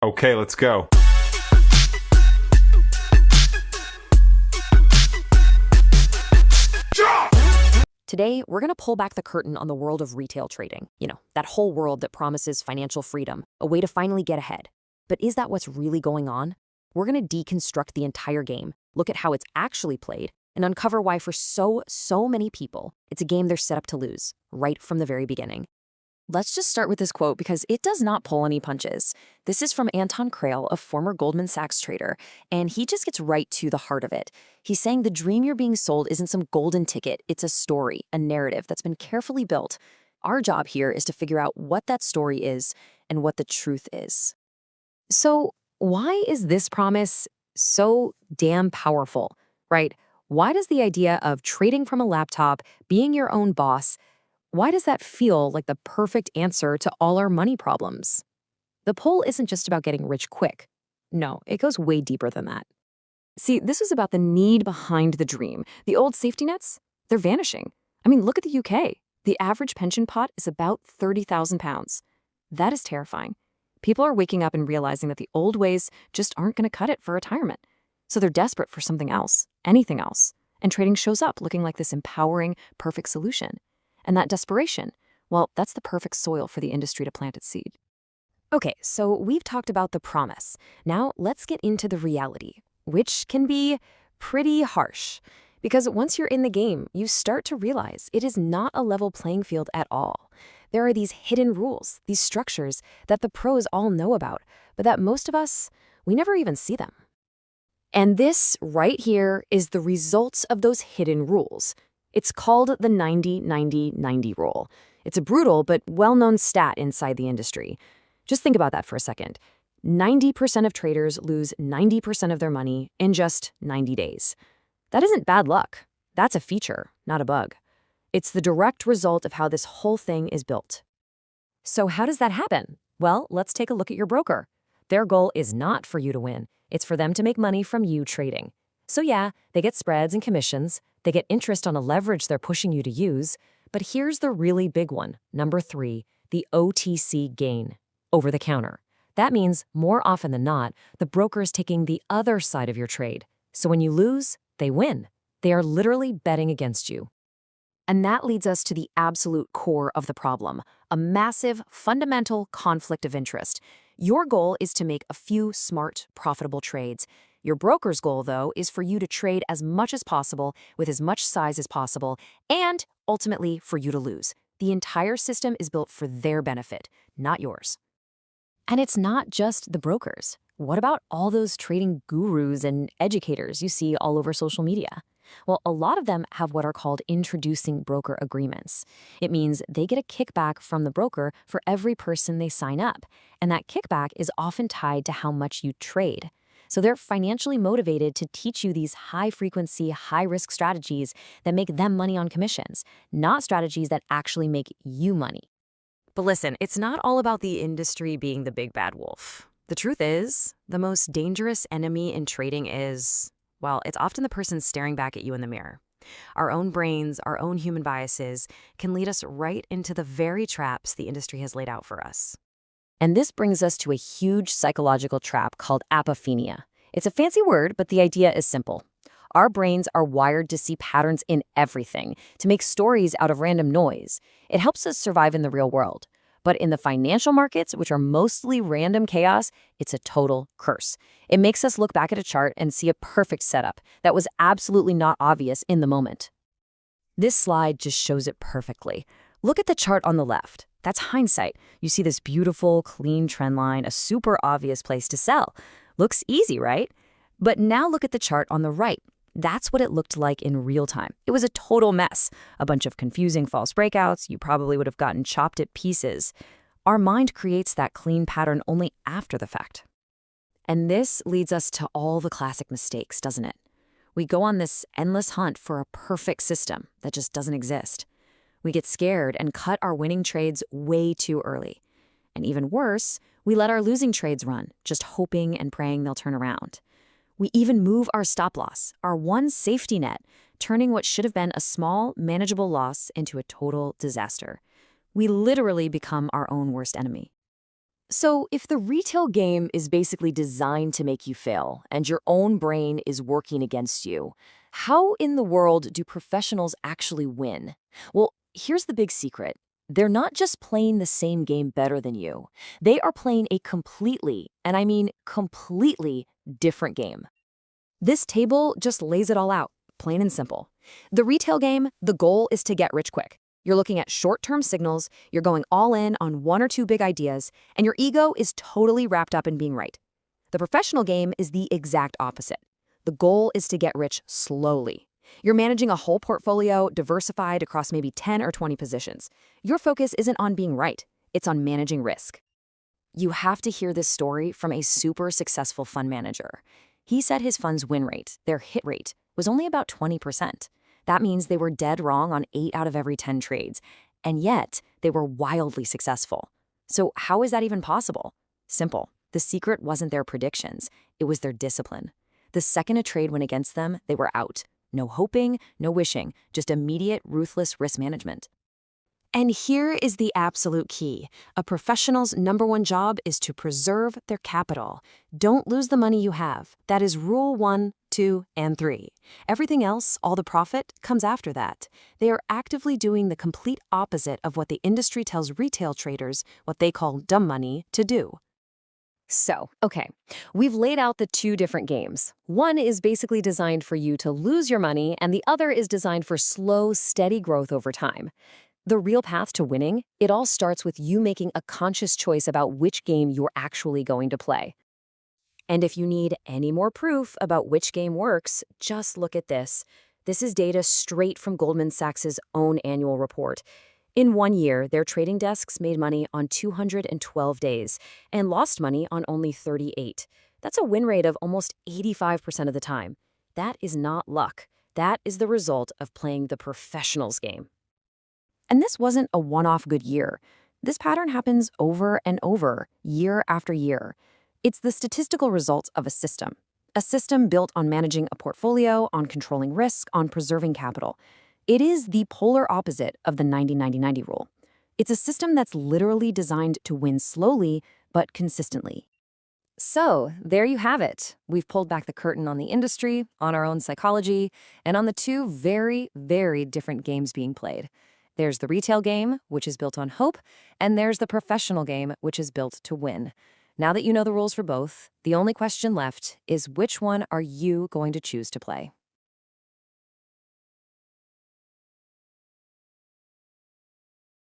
Okay, let's go. Today, we're going to pull back the curtain on the world of retail trading. That whole world that promises financial freedom, a way to finally get ahead. But is that what's really going on? We're going to deconstruct the entire game, look at how it's actually played, and uncover why for so many people, it's a game they're set up to lose, right from the very beginning. Let's just start with this quote because it does not pull any punches. This is from Anton Krail, a former Goldman Sachs trader, and he just gets right to the heart of it. He's saying the dream you're being sold isn't some golden ticket, it's a story, a narrative that's been carefully built. Our job here is to figure out what that story is and what the truth is. So, why is this promise so damn powerful, right? Why does the idea of trading from a laptop, being your own boss, why does that feel like the perfect answer to all our money problems? The poll isn't just about getting rich quick. No, it goes way deeper than that. See, this is about the need behind the dream. The old safety nets, they're vanishing. I mean, look at the UK. The average pension pot is about £30,000. That is terrifying. People are waking up and realizing that the old ways just aren't going to cut it for retirement. So they're desperate for something else, anything else. And trading shows up looking like this empowering, perfect solution. And that desperation, well, that's the perfect soil for the industry to plant its seed. Okay, so we've talked about the promise. Now let's get into the reality, which can be pretty harsh. Because once you're in the game, you start to realize it is not a level playing field at all. There are these hidden rules, these structures that the pros all know about, but that most of us, we never even see them. And this right here is the results of those hidden rules. It's called the 90-90-90 rule. It's a brutal but well-known stat inside the industry. Just think about that for a second. 90% of traders lose 90% of their money in just 90 days. That isn't bad luck. That's a feature, not a bug. It's the direct result of how this whole thing is built. So how does that happen? Well, let's take a look at your broker. Their goal is not for you to win. It's for them to make money from you trading. So yeah, they get spreads and commissions. They get interest on a leverage they're pushing you to use. But here's the really big one, number 3, the OTC gain, over the counter. That means, more often than not, the broker is taking the other side of your trade. So when you lose, they win. They are literally betting against you. And that leads us to the absolute core of the problem, a massive, fundamental conflict of interest. Your goal is to make a few smart, profitable trades. Your broker's goal, though, is for you to trade as much as possible with as much size as possible, and ultimately for you to lose. The entire system is built for their benefit, not yours. And it's not just the brokers. What about all those trading gurus and educators you see all over social media? Well, a lot of them have what are called introducing broker agreements. It means they get a kickback from the broker for every person they sign up, and that kickback is often tied to how much you trade. So they're financially motivated to teach you these high-frequency, high-risk strategies that make them money on commissions, not strategies that actually make you money. But listen, it's not all about the industry being the big bad wolf. The truth is, the most dangerous enemy in trading is, well, it's often the person staring back at you in the mirror. Our own brains, our own human biases can lead us right into the very traps the industry has laid out for us. And this brings us to a huge psychological trap called apophenia. It's a fancy word, but the idea is simple. Our brains are wired to see patterns in everything, to make stories out of random noise. It helps us survive in the real world. But in the financial markets, which are mostly random chaos, it's a total curse. It makes us look back at a chart and see a perfect setup that was absolutely not obvious in the moment. This slide just shows it perfectly. Look at the chart on the left. That's hindsight. You see this beautiful, clean trend line, a super obvious place to sell. Looks easy, right? But now look at the chart on the right. That's what it looked like in real time. It was a total mess. A bunch of confusing false breakouts. You probably would have gotten chopped at pieces. Our mind creates that clean pattern only after the fact. And this leads us to all the classic mistakes, doesn't it? We go on this endless hunt for a perfect system that just doesn't exist. We get scared and cut our winning trades way too early. And even worse, we let our losing trades run, just hoping and praying they'll turn around. We even move our stop loss, our one safety net, turning what should have been a small, manageable loss into a total disaster. We literally become our own worst enemy. So, if the retail game is basically designed to make you fail and your own brain is working against you, how in the world do professionals actually win? Well, here's the big secret. They're not just playing the same game better than you. They are playing a completely, and I mean completely, different game. This table just lays it all out, plain and simple. The retail game, the goal is to get rich quick. You're looking at short-term signals, you're going all in on one or two big ideas, and your ego is totally wrapped up in being right. The professional game is the exact opposite. The goal is to get rich slowly. You're managing a whole portfolio diversified across maybe 10 or 20 positions. Your focus isn't on being right, it's on managing risk. You have to hear this story from a super successful fund manager. He said his fund's win rate, their hit rate, was only about 20%. That means they were dead wrong on 8 out of every 10 trades, and yet they were wildly successful. So how is that even possible? Simple. The secret wasn't their predictions, it was their discipline. The second a trade went against them, they were out. No hoping, no wishing, just immediate, ruthless risk management. And here is the absolute key. A professional's number one job is to preserve their capital. Don't lose the money you have. That is rule 1, 2, and 3. Everything else, all the profit, comes after that. They are actively doing the complete opposite of what the industry tells retail traders, what they call dumb money, to do. So, okay, we've laid out the two different games. One is basically designed for you to lose your money, and the other is designed for slow, steady growth over time. The real path to winning, it all starts with you making a conscious choice about which game you're actually going to play. And if you need any more proof about which game works, just look at this. This is data straight from Goldman Sachs' own annual report. In 1 year, their trading desks made money on 212 days and lost money on only 38. That's a win rate of almost 85% of the time. That is not luck. That is the result of playing the professional's game. And this wasn't a one-off good year. This pattern happens over and over, year after year. It's the statistical results of a system built on managing a portfolio, on controlling risk, on preserving capital. It is the polar opposite of the 90-90-90 rule. It's a system that's literally designed to win slowly, but consistently. So, there you have it. We've pulled back the curtain on the industry, on our own psychology, and on the two very, very different games being played. There's the retail game, which is built on hope, and there's the professional game, which is built to win. Now that you know the rules for both, the only question left is which one are you going to choose to play?